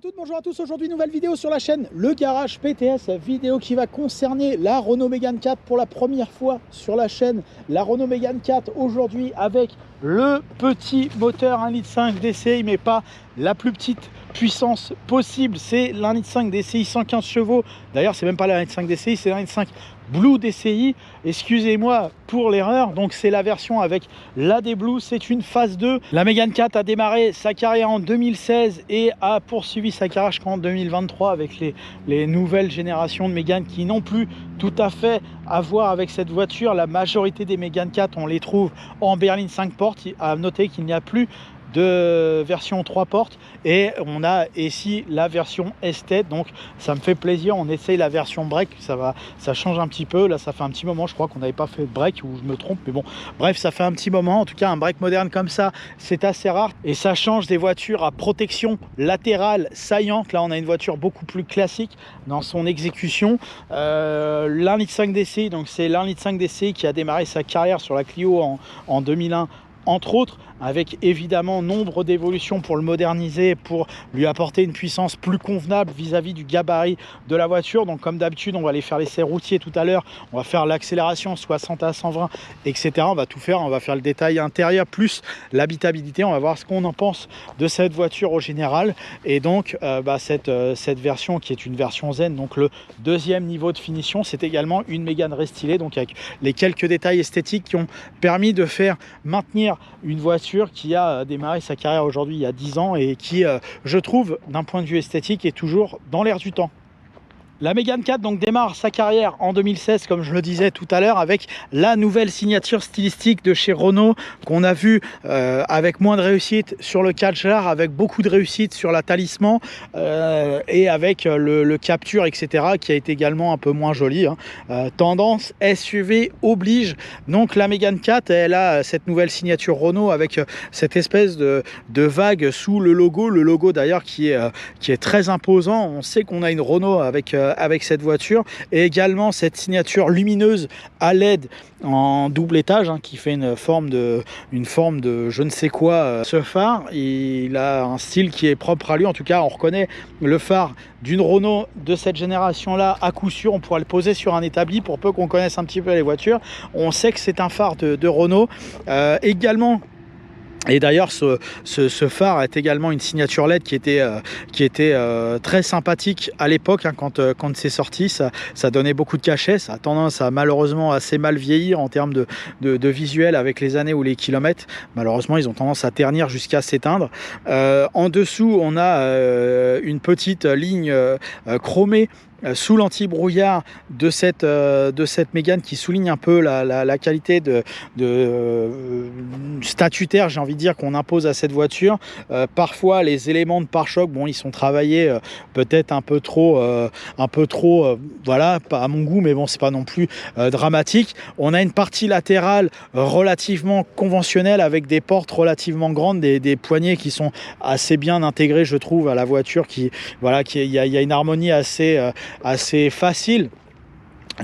Bonjour à toutes, bonjour à tous. Aujourd'hui, nouvelle vidéo sur la chaîne Le Garage PTS, vidéo qui va concerner la Renault Mégane 4 pour la première fois sur la chaîne. La Renault Mégane 4 aujourd'hui avec le petit moteur 1,5 litre DCI, mais pas la plus petite puissance possible. C'est l'1,5 litre DCI 115 chevaux. D'ailleurs, c'est même pas la 1,5 DCI, c'est l'1,5 Blue DCI. Excusez-moi pour l'erreur. Donc c'est la version avec l'AD Blue, c'est une phase 2. La Mégane 4 a démarré sa carrière en 2016 et a poursuivi sa carrière jusqu'en 2023 avec les nouvelles générations de Mégane qui n'ont plus tout à fait à voir avec cette voiture. La majorité des Mégane 4, on les trouve en berline 5 portes. À noter qu'il n'y a plus de version 3 portes et on a ici la version Estate, donc ça me fait plaisir. On essaye la version break, ça change un petit peu. Là ça fait un petit moment, je crois qu'on n'avait pas fait de break, ou je me trompe, mais bon bref, ça fait un petit moment. En tout cas, un break moderne comme ça, c'est assez rare et ça change des voitures à protection latérale saillante. Là on a une voiture beaucoup plus classique dans son exécution. L'1,5 litre DCI, donc c'est l'1,5 litre DCI qui a démarré sa carrière sur la Clio en 2001 entre autres, avec évidemment nombre d'évolutions pour le moderniser, pour lui apporter une puissance plus convenable vis-à-vis du gabarit de la voiture. Donc comme d'habitude, on va aller faire l'essai routier tout à l'heure, on va faire l'accélération 60 à 120, etc. On va tout faire, on va faire le détail intérieur plus l'habitabilité. On va voir ce qu'on en pense de cette voiture au général. Et donc cette version qui est une version Zen, donc le deuxième niveau de finition, c'est également une Mégane restylée, donc avec les quelques détails esthétiques qui ont permis de faire maintenir une voiture qui a démarré sa carrière aujourd'hui il y a 10 ans et qui, je trouve, d'un point de vue esthétique, est toujours dans l'air du temps. La Mégane 4 donc démarre sa carrière en 2016, comme je le disais tout à l'heure, avec la nouvelle signature stylistique de chez Renault qu'on a vu avec moins de réussite sur le Kadjar, avec beaucoup de réussite sur la Talisman et avec le Capture, etc., qui a été également un peu moins joli. Tendance SUV oblige. Donc la Mégane 4, elle a cette nouvelle signature Renault avec cette espèce de vague sous le logo d'ailleurs qui est très imposant. On sait qu'on a une Renault avec cette voiture, et également cette signature lumineuse à LED en double étage qui fait une forme de je ne sais quoi. Ce phare, il a un style qui est propre à lui. En tout cas, on reconnaît le phare d'une Renault de cette génération là à coup sûr. On pourra le poser sur un établi, pour peu qu'on connaisse un petit peu les voitures, on sait que c'est un phare de Renault également. Et d'ailleurs ce phare est également une signature LED qui était très sympathique à l'époque quand c'est sorti. Ça donnait beaucoup de cachet. Ça a tendance à malheureusement assez mal vieillir en termes de visuel avec les années ou les kilomètres. Malheureusement, ils ont tendance à ternir jusqu'à s'éteindre. En dessous, on a une petite ligne chromée sous l'anti-brouillard de cette Mégane, qui souligne un peu la qualité de statutaire, j'ai envie de dire, qu'on impose à cette voiture. Parfois les éléments de pare-choc, bon, ils sont travaillés peut-être un peu trop voilà, pas à mon goût, mais bon, c'est pas non plus dramatique. On a une partie latérale relativement conventionnelle avec des portes relativement grandes, des poignées qui sont assez bien intégrées, je trouve, à la voiture. Il y a une harmonie assez facile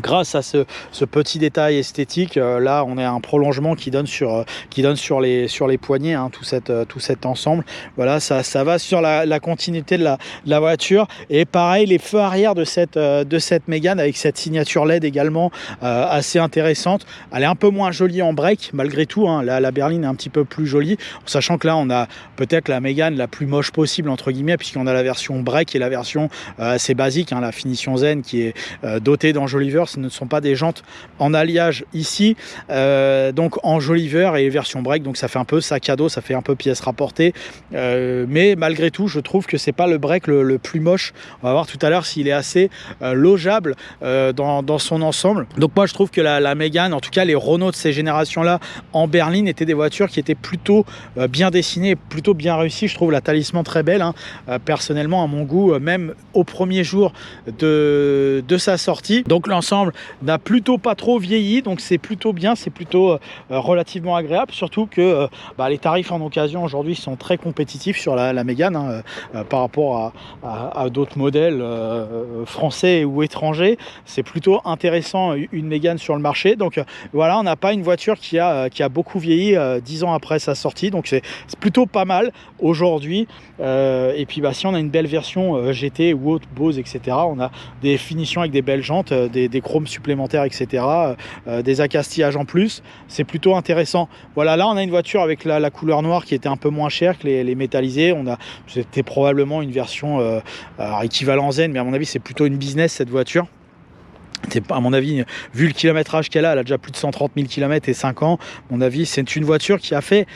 grâce à ce petit détail esthétique. Là on a un prolongement qui donne sur les poignées, tout cet ensemble. Voilà, ça va sur la continuité de la voiture. Et pareil, les feux arrière de cette Mégane avec cette signature LED également assez intéressante. Elle est un peu moins jolie en break malgré tout, la berline est un petit peu plus jolie, en sachant que là on a peut-être la Mégane la plus moche possible entre guillemets, puisqu'on a la version break et la version assez basique, la finition Zen, qui est dotée d'enjoliveurs. Ce ne sont pas des jantes en alliage ici, donc enjoliveur et version break, donc ça fait un peu sac à dos, ça fait un peu pièce rapportée, mais malgré tout je trouve que c'est pas le break le plus moche. On va voir tout à l'heure s'il est assez logeable dans son ensemble. Donc moi je trouve que la Mégane, en tout cas les Renault de ces générations là en berline, étaient des voitures qui étaient plutôt bien dessinées, plutôt bien réussies. Je trouve la Talisman très belle, personnellement à mon goût, même au premier jour de sa sortie. Donc l'ensemble l'ensemble n'a plutôt pas trop vieilli, donc c'est plutôt bien, c'est plutôt relativement agréable, surtout que les tarifs en occasion aujourd'hui sont très compétitifs sur la Mégane par rapport à d'autres modèles français ou étrangers. C'est plutôt intéressant une Mégane sur le marché. Donc voilà, on n'a pas une voiture qui a beaucoup vieilli 10 ans après sa sortie, donc c'est plutôt pas mal aujourd'hui. Et puis si on a une belle version GT ou autre, Bose, etc., on a des finitions avec des belles jantes, des chromes supplémentaires, etc., des accastillages en plus, c'est plutôt intéressant. Voilà, là on a une voiture avec la couleur noire qui était un peu moins chère que les métallisés. C'était probablement une version équivalent Zen, mais à mon avis c'est plutôt une business cette voiture. À mon avis, vu le kilométrage qu'elle a déjà plus de 130 000 km et 5 ans. À mon avis, c'est une voiture qui a fait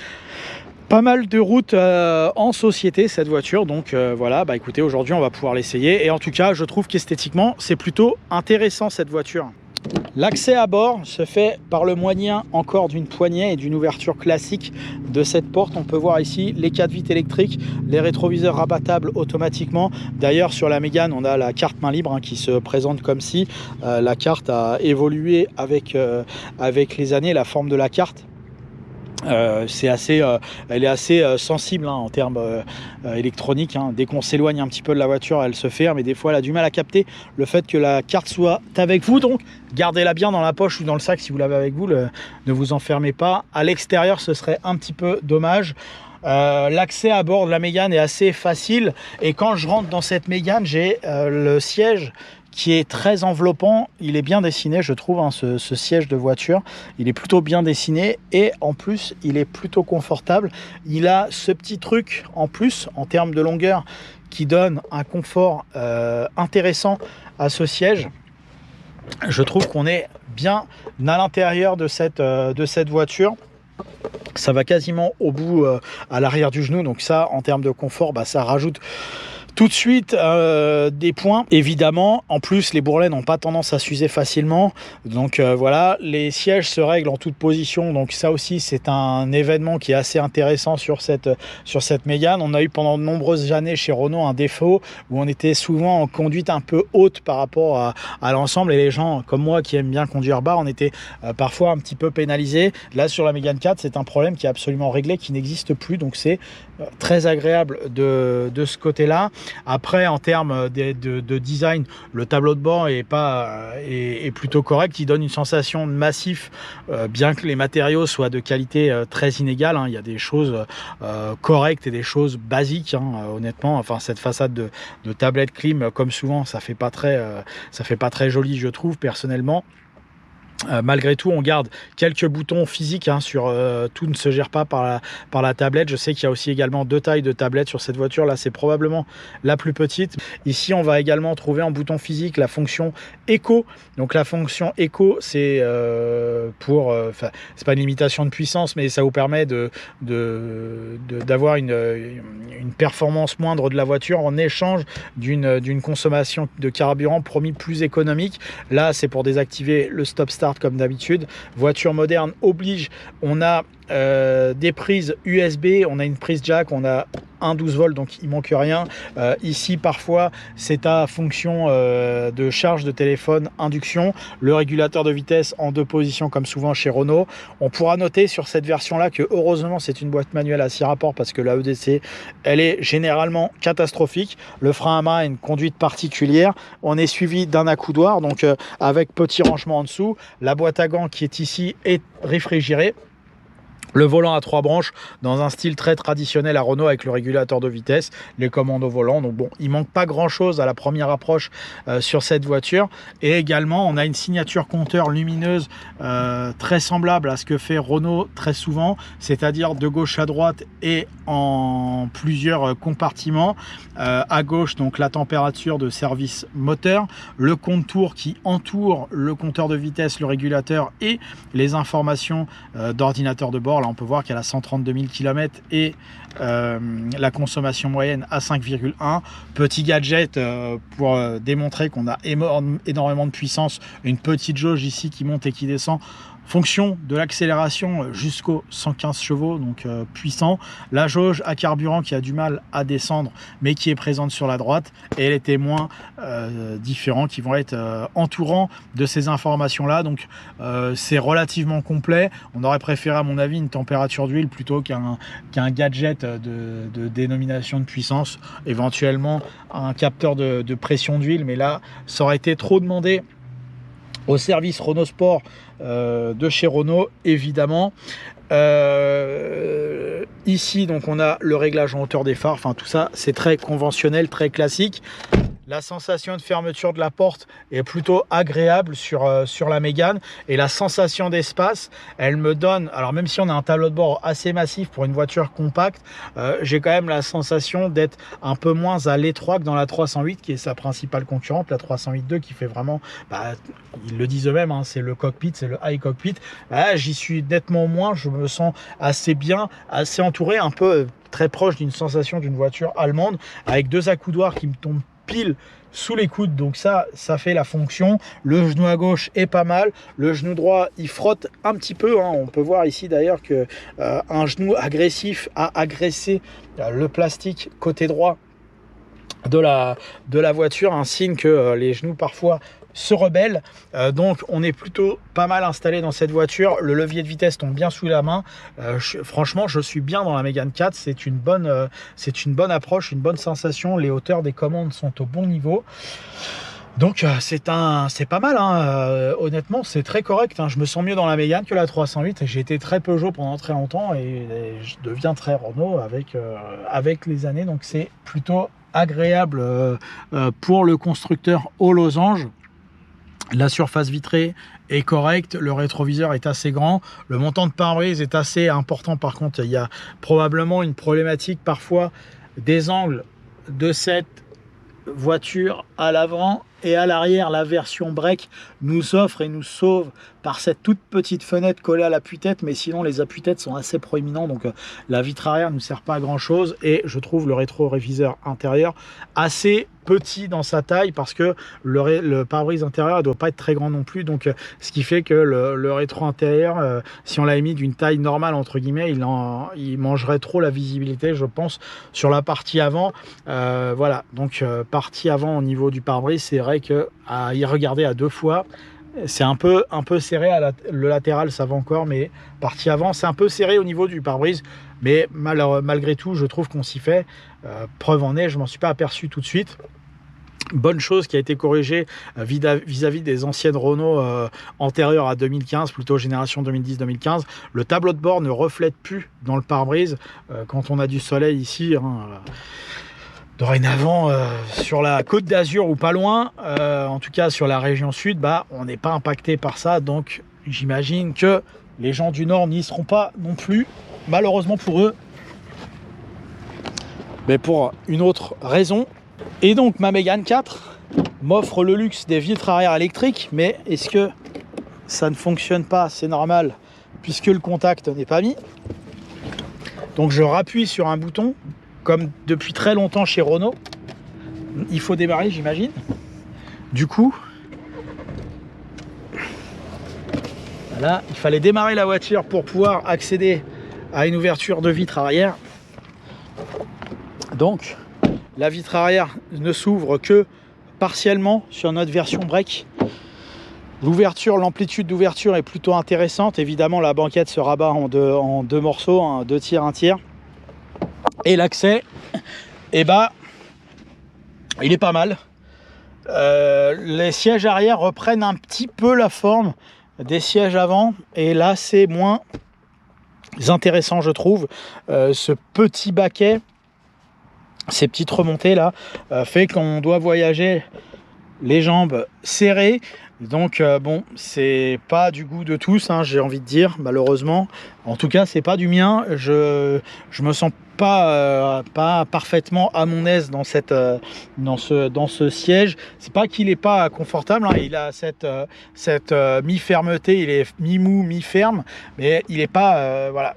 pas mal de routes en société, cette voiture. Donc voilà, écoutez, aujourd'hui on va pouvoir l'essayer. Et en tout cas, je trouve qu'esthétiquement, c'est plutôt intéressant cette voiture. L'accès à bord se fait par le moyen encore d'une poignée et d'une ouverture classique de cette porte. On peut voir ici les 4 vitres électriques, les rétroviseurs rabattables automatiquement. D'ailleurs, sur la Mégane, on a la carte main libre qui se présente comme si. La carte a évolué avec les années, la forme de la carte. Elle est assez sensible en termes électroniques. Dès qu'on s'éloigne un petit peu de la voiture, elle se ferme et des fois elle a du mal à capter le fait que la carte soit avec vous. Donc gardez-la bien dans la poche ou dans le sac si vous l'avez avec vous, ne vous enfermez pas. À l'extérieur, ce serait un petit peu dommage. L'accès à bord de la Mégane est assez facile, et quand je rentre dans cette Mégane, j'ai le siège qui est très enveloppant. Il est bien dessiné, je trouve, ce siège de voiture. Il est plutôt bien dessiné et en plus, il est plutôt confortable. Il a ce petit truc en plus, en termes de longueur, qui donne un confort intéressant à ce siège. Je trouve qu'on est bien à l'intérieur de cette voiture. Ça va quasiment au bout à l'arrière du genou. Donc ça, en termes de confort, ça rajoute tout de suite des points. Évidemment, en plus, les bourrelets n'ont pas tendance à s'user facilement. Donc voilà, les sièges se règlent en toute position. Donc ça aussi, c'est un événement qui est assez intéressant sur cette Mégane. On a eu pendant de nombreuses années chez Renault un défaut où on était souvent en conduite un peu haute par rapport à l'ensemble. Et les gens comme moi qui aiment bien conduire bas, on était parfois un petit peu pénalisés. Là, sur la Mégane 4, c'est un problème qui est absolument réglé, qui n'existe plus. Donc c'est très agréable de ce côté-là. Après, en termes de design, le tableau de bord est plutôt correct. Il donne une sensation de massif, bien que les matériaux soient de qualité très inégale. Il y a des choses correctes et des choses basiques, honnêtement. Enfin, cette façade de tablette clim, comme souvent, ça fait pas très joli, je trouve, personnellement. Malgré tout, on garde quelques boutons physiques sur tout ne se gère pas par la tablette. Je sais qu'il y a aussi également 2 tailles de tablettes sur cette voiture. Là, c'est probablement la plus petite. Ici, on va également trouver en bouton physique la fonction écho. Donc la fonction écho, c'est c'est pas une limitation de puissance, mais ça vous permet d'avoir une performance moindre de la voiture en échange d'une consommation de carburant promis plus économique. Là, c'est pour désactiver le stop start comme d'habitude. Voiture moderne oblige, on a des prises USB, on a une prise jack, on a un 12 volts, donc il manque rien. Ici, parfois, c'est à fonction de charge de téléphone induction. Le régulateur de vitesse en 2 positions, comme souvent chez Renault. On pourra noter sur cette version-là que, heureusement, c'est une boîte manuelle à 6 rapports, parce que la EDC, elle est généralement catastrophique. Le frein à main a une conduite particulière. On est suivi d'un accoudoir, donc avec petit rangement en dessous. La boîte à gants qui est ici est réfrigérée. Le volant à 3 branches dans un style très traditionnel à Renault avec le régulateur de vitesse, les commandes au volant. Donc bon, il manque pas grand chose à la première approche sur cette voiture. Et également, on a une signature compteur lumineuse très semblable à ce que fait Renault très souvent, c'est-à-dire de gauche à droite et en plusieurs compartiments. À gauche, donc la température de service moteur, le contour qui entoure le compteur de vitesse, le régulateur et les informations d'ordinateur de bord. Là, on peut voir qu'elle a 132 000 km et la consommation moyenne à 5,1. Petit gadget pour démontrer qu'on a énormément de puissance, une petite jauge ici qui monte et qui descend, fonction de l'accélération jusqu'aux 115 chevaux, donc puissant. La jauge à carburant qui a du mal à descendre, mais qui est présente sur la droite, et les témoins différents qui vont être entourant de ces informations-là. Donc c'est relativement complet. On aurait préféré, à mon avis, une température d'huile plutôt qu'un gadget de dénomination de puissance, éventuellement un capteur de pression d'huile, mais là, ça aurait été trop demandé au service Renault Sport de chez Renault, évidemment. Ici, donc, on a le réglage en hauteur des phares. Enfin, tout ça, c'est très conventionnel, très classique. La sensation de fermeture de la porte est plutôt agréable sur la Mégane, et la sensation d'espace, elle me donne, alors même si on a un tableau de bord assez massif pour une voiture compacte, j'ai quand même la sensation d'être un peu moins à l'étroit que dans la 308 qui est sa principale concurrente, la 308.2 qui fait vraiment, ils le disent eux-mêmes, hein, c'est le cockpit, c'est le high cockpit. J'y suis nettement moins, je me sens assez bien, assez entouré, un peu très proche d'une sensation d'une voiture allemande, avec deux accoudoirs qui me tombent pile sous les coudes, donc ça fait la fonction. Le genou à gauche est pas mal, le genou droit il frotte un petit peu, hein. On peut voir ici d'ailleurs que un genou agressif a agressé le plastique côté droit de la voiture, un signe que les genoux parfois se rebelle. Donc on est plutôt pas mal installé dans cette voiture. Le levier de vitesse tombe bien sous la main. Franchement, je suis bien dans la Mégane 4. C'est une bonne approche, une bonne sensation. Les hauteurs des commandes sont au bon niveau. Donc c'est pas mal, hein. Honnêtement c'est très correct, hein. Je me sens mieux dans la Mégane que la 308. J'ai été très Peugeot pendant très longtemps et je deviens très Renault avec les années. Donc c'est plutôt agréable pour le constructeur aux losanges. La surface vitrée est correcte, le rétroviseur est assez grand, le montant de pare-brise est assez important. Par contre, il y a probablement une problématique parfois des angles de cette voiture à l'avant et à l'arrière. La version break nous offre et nous sauve par cette toute petite fenêtre collée à l'appui-tête, mais sinon les appuis-têtes sont assez proéminents, donc la vitre arrière ne nous sert pas à grand chose. Et je trouve le rétroviseur intérieur assez petit dans sa taille, parce que le pare-brise intérieur ne doit pas être très grand non plus, donc ce qui fait que le rétro intérieur, si on l'a mis d'une taille normale entre guillemets, il mangerait trop la visibilité, je pense, sur la partie avant. Voilà, donc partie avant au niveau du pare-brise, c'est vrai que à y regarder à deux fois, c'est un peu serré. Le latéral ça va encore, mais partie avant c'est un peu serré au niveau du pare-brise, mais malgré tout je trouve qu'on s'y fait. Preuve en est, je m'en suis pas aperçu tout de suite. Bonne chose qui a été corrigée vis-à-vis des anciennes Renault antérieures à 2015, plutôt génération 2010-2015. Le tableau de bord ne reflète plus dans le pare-brise quand on a du soleil ici, hein. Dorénavant, sur la Côte d'Azur ou pas loin, en tout cas sur la région sud, on n'est pas impacté par ça. Donc j'imagine que les gens du Nord n'y seront pas non plus, malheureusement pour eux, mais pour une autre raison. Et donc ma Mégane 4 m'offre le luxe des vitres arrière électriques, mais est-ce que ça ne fonctionne pas? C'est normal, puisque le contact n'est pas mis. Donc je rappuie sur un bouton, comme depuis très longtemps chez Renault. Il faut démarrer, j'imagine. Du coup, voilà, il fallait démarrer la voiture pour pouvoir accéder à une ouverture de vitre arrière. Donc la vitre arrière ne s'ouvre que partiellement sur notre version break. L'ouverture, l'amplitude d'ouverture est plutôt intéressante. Évidemment, la banquette se rabat en deux morceaux, hein, 2 tiers, 1 tiers. Et l'accès, il est pas mal. Les sièges arrière reprennent un petit peu la forme des sièges avant, et là c'est moins intéressant, je trouve. Ce petit baquet, ces petites remontées là, fait qu'on doit voyager les jambes serrées. Donc bon, c'est pas du goût de tous, hein, j'ai envie de dire, malheureusement. En tout cas, c'est pas du mien. Je me sens pas parfaitement à mon aise dans dans ce siège. C'est pas qu'il est pas confortable, hein, il a cette mi-fermeté, il est mi-mou, mi-ferme, mais il est pas voilà,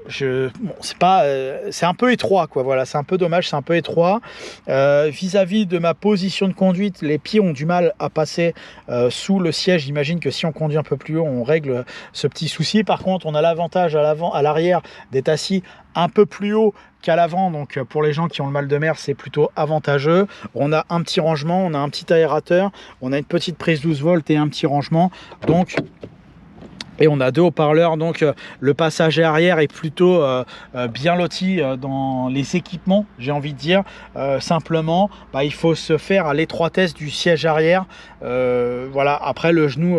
bon, c'est pas c'est un peu étroit, quoi. Voilà, c'est un peu dommage, c'est un peu étroit. Vis-à-vis de ma position de conduite, les pieds ont du mal à passer sous le siège. J'imagine que si on conduit un peu plus haut, on règle ce petit souci. Par contre, on a l'avantage à l'arrière d'être assis un peu plus haut qu'à l'avant, donc pour les gens qui ont le mal de mer, c'est plutôt avantageux. On a un petit rangement, on a un petit aérateur, on a une petite prise 12 volts et un petit rangement, donc et on a deux haut-parleurs, donc le passager arrière est plutôt bien loti dans les équipements, j'ai envie de dire. Simplement, il faut se faire à l'étroitesse du siège arrière. Voilà, après le genou,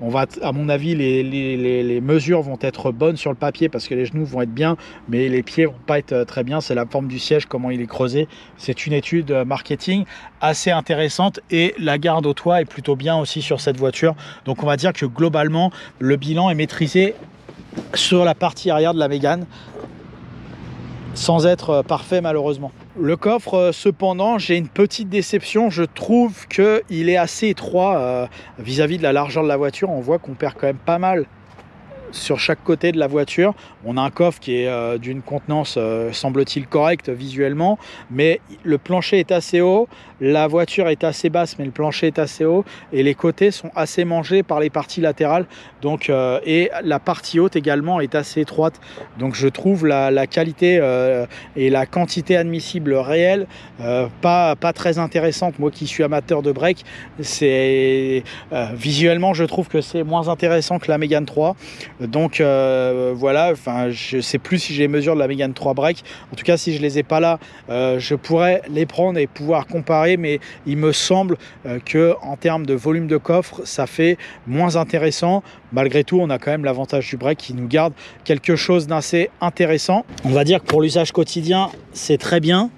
on va, à mon avis, les mesures vont être bonnes sur le papier parce que les genoux vont être bien, mais les pieds vont pas être très bien. C'est la forme du siège, comment il est creusé. C'est une étude marketing assez intéressante et la garde au toit est plutôt bien aussi sur cette voiture. Donc on va dire que globalement, le bilan est maîtrisé sur la partie arrière de la Mégane, sans être parfait malheureusement. Le coffre, cependant, j'ai une petite déception. Je trouve qu'il est assez étroit vis-à-vis de la largeur de la voiture. On voit qu'on perd quand même pas mal sur chaque côté de la voiture. On a un coffre qui est d'une contenance, semble-t-il, correcte visuellement, mais le plancher est assez haut, la voiture est assez basse, mais le plancher est assez haut, et les côtés sont assez mangés par les parties latérales, donc, et la partie haute également est assez étroite. Donc je trouve la qualité et la quantité admissible réelle pas très intéressante. Moi qui suis amateur de break, c'est visuellement je trouve que c'est moins intéressant que la Mégane 3. Donc voilà, enfin je sais plus si j'ai les mesures de la Mégane 3 break. En tout cas, si je les ai pas là, je pourrais les prendre et pouvoir comparer, mais il me semble que en termes de volume de coffre, ça fait moins intéressant. Malgré tout, on a quand même l'avantage du break qui nous garde quelque chose d'assez intéressant. On va dire que pour l'usage quotidien, c'est très bien,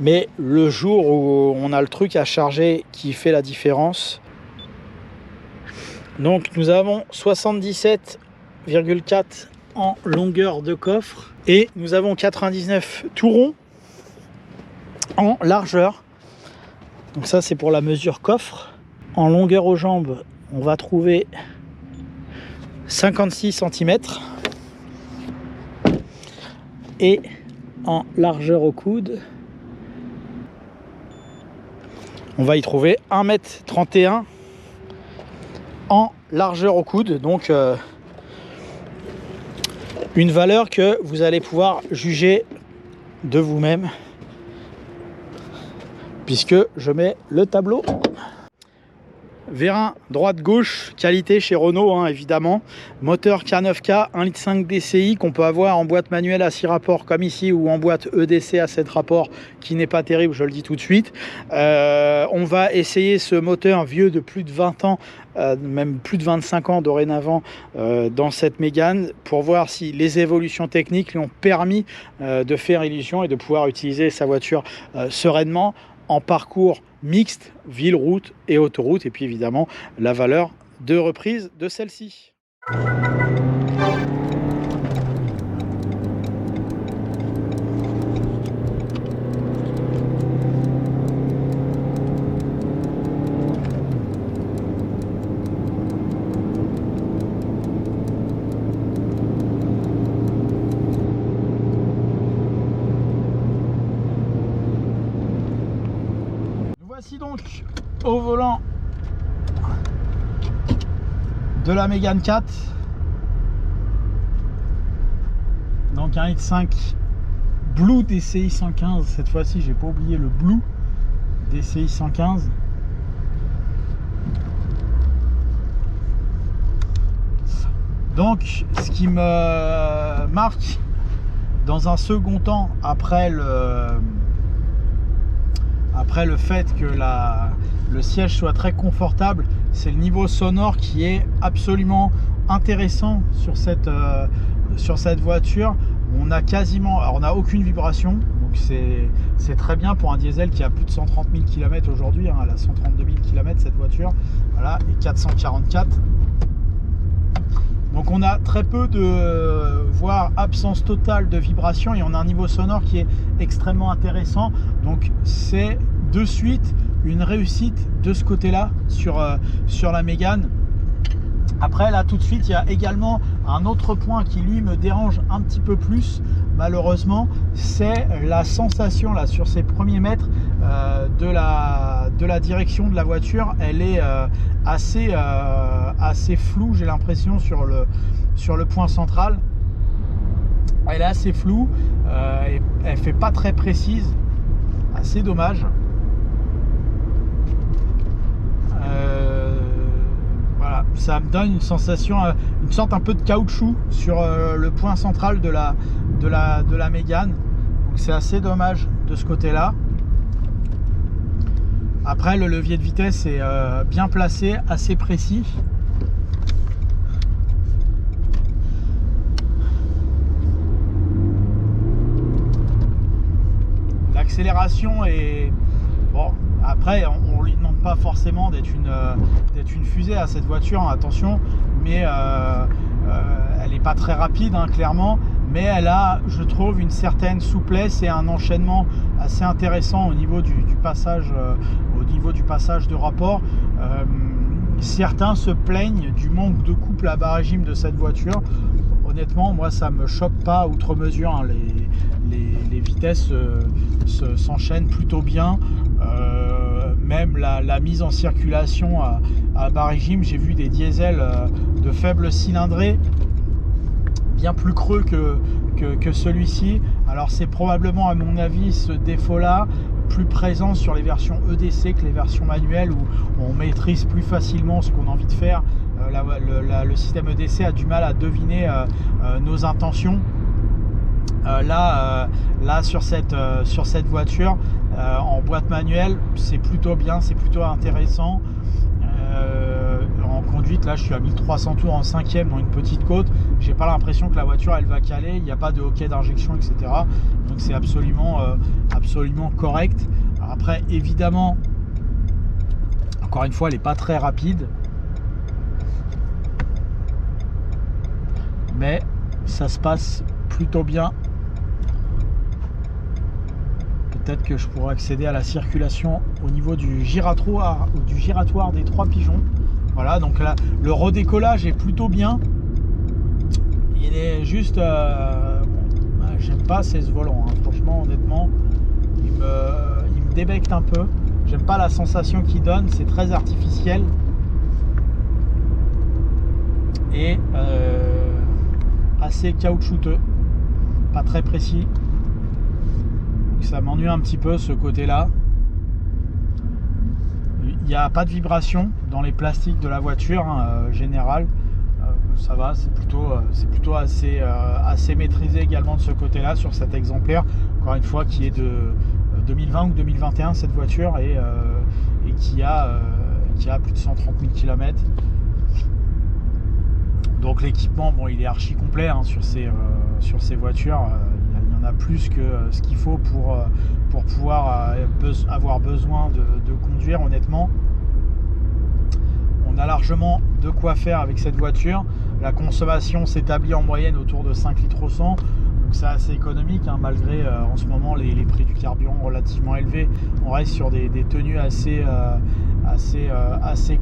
mais le jour où on a le truc à charger qui fait la différence. Donc nous avons 77,4 en longueur de coffre et nous avons 99 tout rond en largeur. Donc ça, c'est pour la mesure coffre. En longueur aux jambes, on va trouver 56 cm et en largeur au coude, on va y trouver 1,31 m en largeur au coude. Donc une valeur que vous allez pouvoir juger de vous-même, puisque je mets le tableau. Vérin droite-gauche, qualité chez Renault, hein, évidemment. Moteur K9K, 1,5 litre DCI qu'on peut avoir en boîte manuelle à 6 rapports comme ici, ou en boîte EDC à 7 rapports, qui n'est pas terrible, je le dis tout de suite. On va essayer ce moteur vieux de plus de 20 ans, même plus de 25 ans dorénavant, dans cette Mégane, pour voir si les évolutions techniques lui ont permis de faire illusion et de pouvoir utiliser sa voiture sereinement en parcours mixte, ville, route et autoroute, et puis évidemment la valeur de reprise de celle-ci. Voici donc au volant de la Mégane 4, donc 1,5 litre Blue DCI 115. Cette fois-ci, j'ai pas oublié le Blue DCI 115. Donc ce qui me marque dans un second temps, après le fait que le siège soit très confortable, c'est le niveau sonore qui est absolument intéressant sur cette voiture. On a quasiment, alors on n'a aucune vibration, donc donc c'est très bien pour un diesel qui a plus de 130 000 km aujourd'hui, hein. Elle a 132 000 km cette voiture, voilà, et 444. Donc on a très peu de, voire absence totale de vibration, et on a un niveau sonore qui est extrêmement intéressant. Donc c'est de suite une réussite de ce côté-là sur la Mégane. Après là tout de suite il y a également un autre point qui lui me dérange un petit peu plus malheureusement, c'est la sensation là sur ces premiers mètres de la direction de la voiture. Elle est assez floue, j'ai l'impression, sur le point central. Elle est assez floue, et elle fait pas très précise, assez dommage. Voilà, ça me donne une sensation, une sorte un peu de caoutchouc sur le point central de la Mégane. Donc c'est assez dommage de ce côté-là. Après, le levier de vitesse est bien placé, assez précis. L'accélération est bon. Après, on lui demande pas forcément d'être une fusée à cette voiture, hein, attention, mais elle n'est pas très rapide, hein, clairement, mais elle a, je trouve, une certaine souplesse et un enchaînement assez intéressant au niveau du passage de rapport. Certains se plaignent du manque de couple à bas régime de cette voiture. Honnêtement, moi, ça me choque pas outre mesure, hein. Les vitesses s'enchaînent plutôt bien. Même la mise en circulation à bas régime, j'ai vu des diesels de faible cylindrée bien plus creux que celui-ci. Alors c'est probablement, à mon avis, ce défaut là plus présent sur les versions EDC que les versions manuelles, où on maîtrise plus facilement ce qu'on a envie de faire. Le système EDC a du mal à deviner nos intentions. Là sur cette voiture en boîte manuelle, c'est plutôt bien, c'est plutôt intéressant. En conduite, là je suis à 1300 tours en 5e dans une petite côte, j'ai pas l'impression que la voiture elle va caler, il n'y a pas de hoquet d'injection, etc. Donc c'est absolument correct. Alors après, évidemment, encore une fois, elle n'est pas très rapide, mais ça se passe plutôt bien. Peut-être que je pourrais accéder à la circulation au niveau du giratoire ou du giratoire des 3 pigeons. Voilà, donc là, le redécollage est plutôt bien. Il est juste... j'aime pas ce volant, hein. Franchement, honnêtement, il me débecte un peu. J'aime pas la sensation qu'il donne, c'est très artificiel. Et assez caoutchouteux, pas très précis. Donc ça m'ennuie un petit peu ce côté-là. Il n'y a pas de vibration dans les plastiques de la voiture, hein, général. Ça va, c'est plutôt assez maîtrisé également de ce côté-là sur cet exemplaire. Encore une fois, qui est de 2020 ou 2021 cette voiture, et qui a plus de 130 000 km. Donc l'équipement, bon, il est archi complet, hein, sur ces voitures. Il y en a plus que ce qu'il faut pour pouvoir avoir besoin de conduire, honnêtement. On a largement de quoi faire avec cette voiture. La consommation s'établit en moyenne autour de 5 litres au 100. Donc c'est assez économique, hein, malgré en ce moment les prix du carburant relativement élevés. On reste sur des tenues assez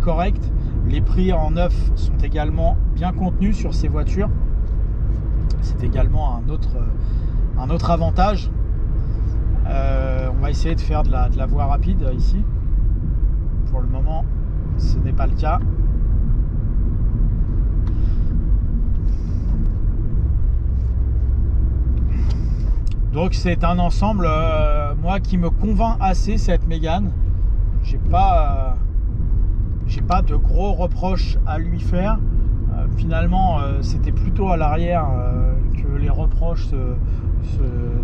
correctes. Les prix en neuf sont également bien contenus sur ces voitures. C'est également un autre avantage. On va essayer de faire de la voie rapide ici. Pour le moment, ce n'est pas le cas. Donc c'est un ensemble, moi, qui me convainc assez, cette Mégane. J'ai pas de gros reproches à lui faire. Finalement, c'était plutôt à l'arrière que les reproches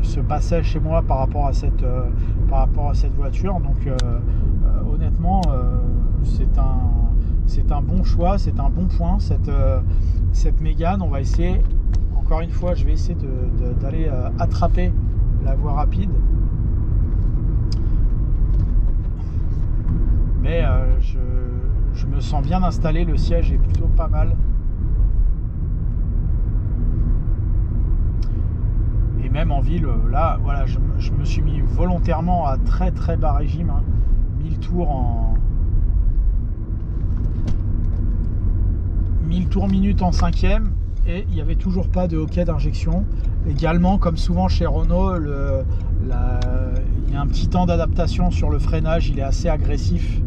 se passaient chez moi par rapport à cette voiture. Donc honnêtement, c'est un bon choix, c'est un bon point, cette Mégane. On va essayer, encore une fois, je vais essayer d'aller attraper la voie rapide. Mais je me sens bien installé, le siège est plutôt pas mal. Et même en ville, là, voilà, je me suis mis volontairement à très très bas régime, hein, 1000 tours minute en 5e, et il n'y avait toujours pas de hoquet d'injection. Également, comme souvent chez Renault, il y a un petit temps d'adaptation sur le freinage, il est assez agressif.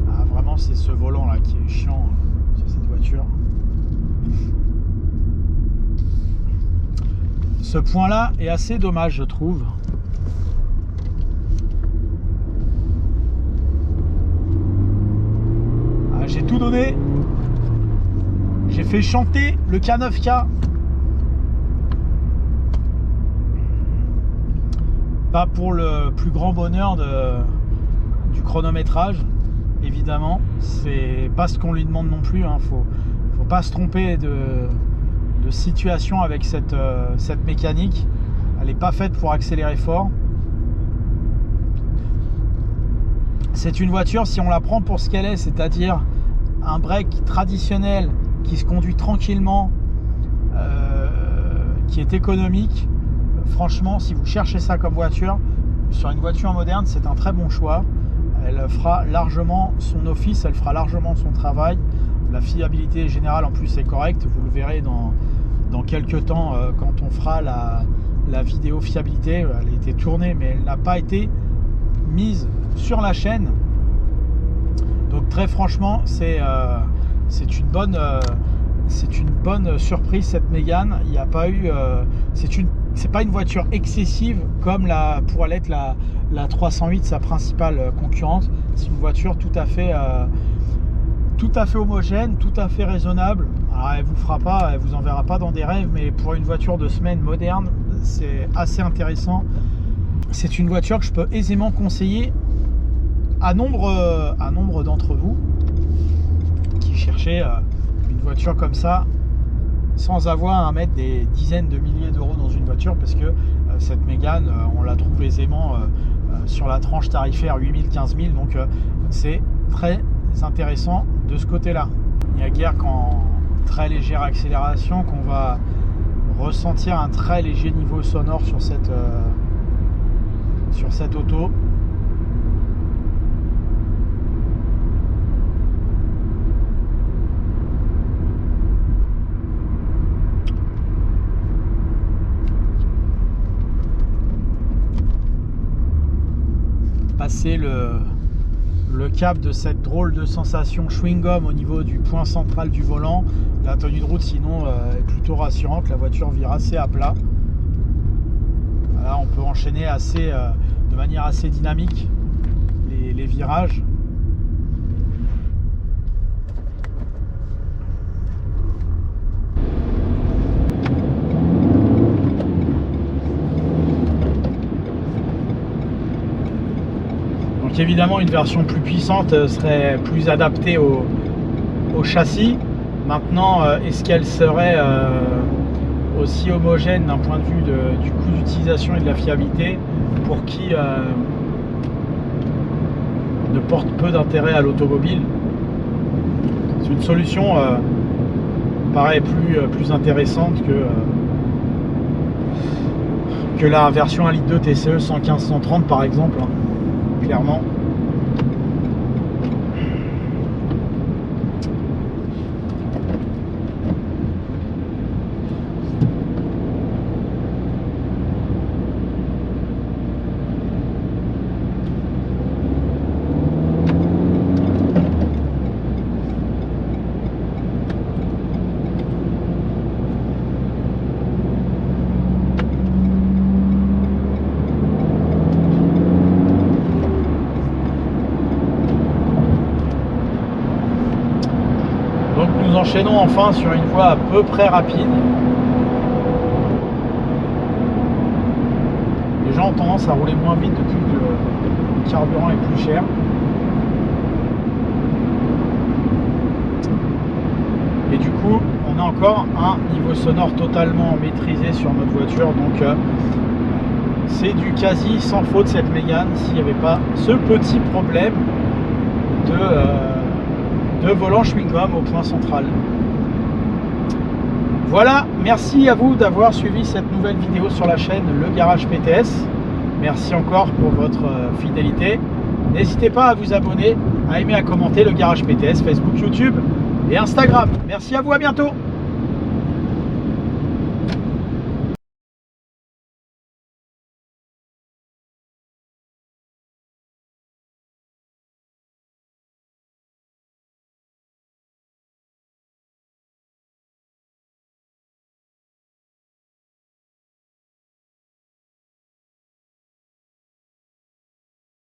Ah, vraiment, c'est ce volant là qui est chiant sur cette voiture. Ce point là est assez dommage, je trouve. J'ai tout donné, j'ai fait chanter le K9K. Pas pour le plus grand bonheur du chronométrage, évidemment, c'est pas ce qu'on lui demande non plus, hein. Faut pas se tromper de situation avec cette mécanique, elle n'est pas faite pour accélérer fort. C'est une voiture, si on la prend pour ce qu'elle est, c'est-à-dire un break traditionnel qui se conduit tranquillement, qui est économique, franchement, si vous cherchez ça comme voiture, sur une voiture moderne, c'est un très bon choix. Elle fera largement son office, elle fera largement son travail. La fiabilité générale en plus est correcte, vous le verrez dans quelques temps quand on fera la vidéo fiabilité. Elle a été tournée mais elle n'a pas été mise sur la chaîne, donc très franchement c'est une bonne surprise cette Mégane. Il n'y a pas eu c'est pas une voiture excessive comme pourrait l'être la 308, sa principale concurrente. C'est une voiture tout à fait homogène, tout à fait raisonnable. Alors, elle vous enverra pas dans des rêves, mais pour une voiture de semaine moderne, c'est assez intéressant. C'est une voiture que je peux aisément conseiller à nombre d'entre vous qui cherchaient une voiture comme ça sans avoir à mettre des dizaines de milliers d'euros dans une voiture, parce que cette Mégane, on la trouve aisément sur la tranche tarifaire 8 000, 15 000, donc c'est très intéressant de ce côté-là. Il n'y a guère qu'en très légère accélération qu'on va ressentir un très léger niveau sonore sur cette auto. Passer le cap de cette drôle de sensation chewing-gum au niveau du point central du volant, la tenue de route sinon est plutôt rassurante, la voiture vire assez à plat. Là on peut enchaîner de manière assez dynamique les virages. Donc évidemment une version plus puissante serait plus adaptée au châssis. Maintenant, est-ce qu'elle serait aussi homogène d'un point de vue du coût d'utilisation et de la fiabilité pour qui ne porte peu d'intérêt à l'automobile? C'est une solution paraît plus intéressante que la version 1,2 litre TCE 115-130 par exemple, hein, clairement. Nous enchaînons enfin sur une voie à peu près rapide. Les gens ont tendance à rouler moins vite depuis que le carburant est plus cher. coup, on a encore un niveau sonore totalement maîtrisé sur notre voiture. Donc, c'est du quasi sans faute cette Mégane s'il n'y avait pas ce petit problème de volant chewing-gum au point central. Voilà, merci à vous d'avoir suivi cette nouvelle vidéo sur la chaîne Le Garage PTS. Merci encore pour votre fidélité. N'hésitez pas à vous abonner, à aimer, à commenter Le Garage PTS, Facebook, YouTube et Instagram. Merci à vous, à bientôt.